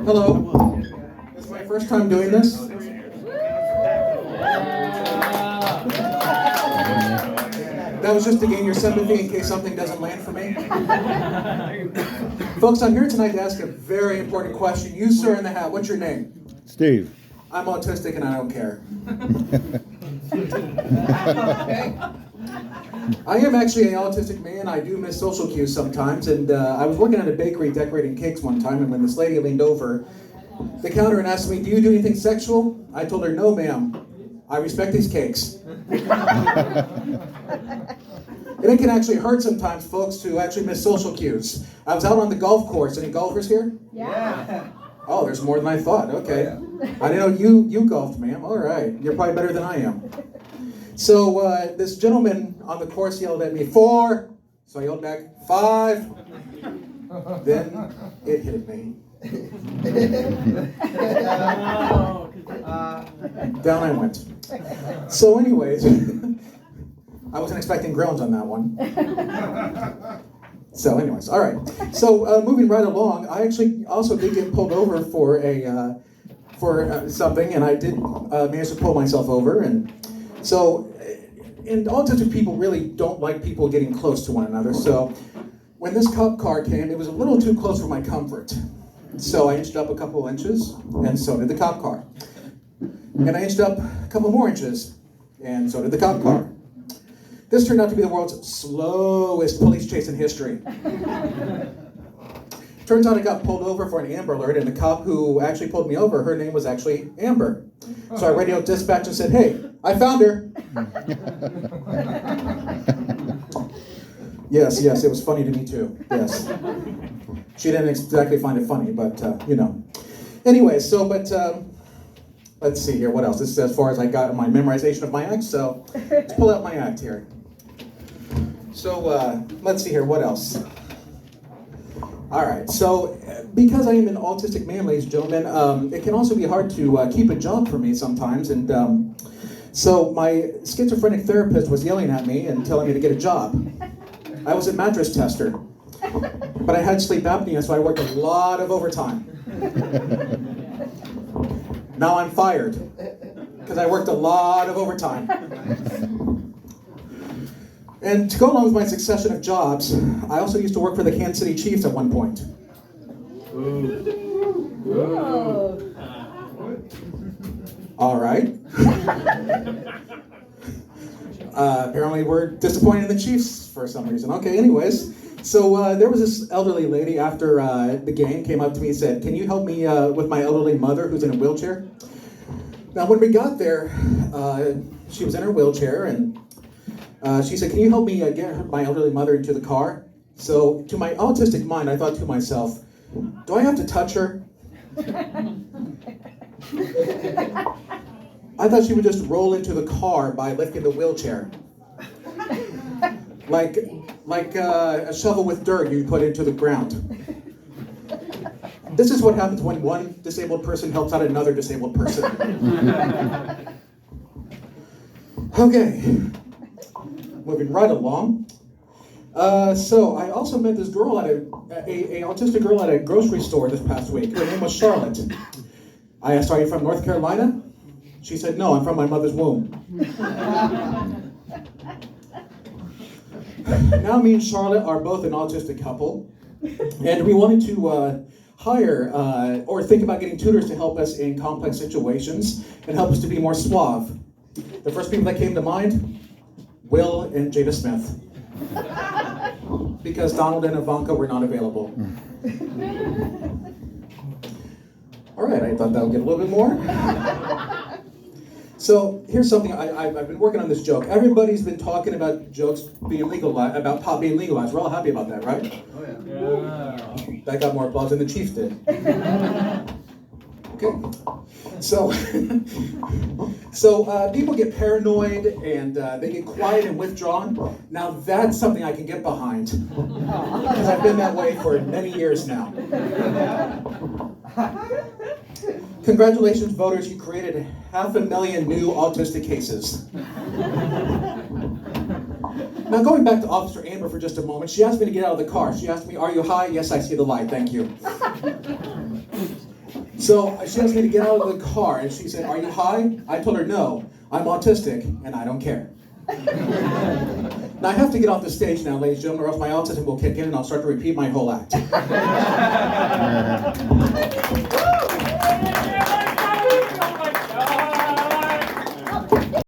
Hello. This is my first time doing this. That was just to gain your sympathy in case something doesn't land for me. Folks, I'm here tonight to ask a very important question. You, sir, in the hat, what's your name? Steve. I'm autistic and I don't care. I am actually an autistic man. I do miss social cues sometimes, and I was working at a bakery decorating cakes one time, and when this lady leaned over the counter and asked me, "Do you do anything sexual?" I told her, "No, ma'am. I respect these cakes." And it can actually hurt sometimes, folks, to actually miss social cues. I was out on the golf course. Any golfers here? Yeah. Oh, there's more than I thought. Okay. I didn't know you golfed, ma'am. All right. You're probably better than I am. So this gentleman on the course yelled at me, 4. So I yelled back, 5. Then it hit me. Down I went. So anyways, I wasn't expecting groans on that one. So anyways, all right. So moving right along, I actually also did get pulled over for something, and I did manage to pull myself over. And so, and autistic people really don't like people getting close to one another. So when this cop car came, it was a little too close for my comfort. So I inched up a couple inches, and so did the cop car. And I inched up a couple more inches, and so did the cop car. This turned out to be the world's slowest police chase in history. Turns out I got pulled over for an Amber Alert, and the cop who actually pulled me over, her name was actually Amber. So I radioed dispatch and said, "Hey, I found her." Yes, it was funny to me too, yes. She didn't exactly find it funny, but, Anyway, so, let's see here, what else? This is as far as I got in my memorization of my act, so let's pull out my act here. So, let's see here, what else? All right, so because I am an autistic man, ladies and gentlemen, it can also be hard to keep a job for me sometimes, and so my schizophrenic therapist was yelling at me and telling me to get a job. I was a mattress tester, but I had sleep apnea, so I worked a lot of overtime. Now I'm fired, because I worked a lot of overtime. And to go along with my succession of jobs, I also used to work for the Kansas City Chiefs at one point. Whoa. All right. Apparently we're disappointed in the Chiefs for some reason. Okay, anyways. So there was this elderly lady after the game came up to me and said, "Can you help me with my elderly mother who's in a wheelchair?" Now when we got there, she was in her wheelchair, and she said, "Can you help me get my elderly mother into the car?" So to my autistic mind, I thought to myself, do I have to touch her? I thought she would just roll into the car by lifting the wheelchair. Like a shovel with dirt you put into the ground. This is what happens when one disabled person helps out another disabled person. Okay, moving right along. So I also met this girl at a autistic girl at a grocery store this past week. Her name was Charlotte. I asked, "Are you from North Carolina?" She said, "No, I'm from my mother's womb." Now me and Charlotte are both an autistic couple, and we wanted to hire or think about getting tutors to help us in complex situations and help us to be more suave. The first people that came to mind, Will and Jada Smith, because Donald and Ivanka were not available. All right, I thought that would get a little bit more. So here's something, I've been working on this joke. Everybody's been talking about jokes being legalized, about pot being legalized. We're all happy about that, right? Oh yeah. That got more applause than the Chiefs did. Okay. So people get paranoid and they get quiet and withdrawn. Now that's something I can get behind, because I've been that way for many years now. Congratulations, voters, you created 500,000 new autistic cases. Now going back to Officer Amber for just a moment, she asked me to get out of the car. She asked me, "Are you high?" "Yes, I see the light, thank you." So she asked me to get out of the car, and she said, "Are you high?" I told her, "No, I'm autistic, and I don't care." Now I have to get off the stage now, ladies and gentlemen, or else my autism will kick in and I'll start to repeat my whole act.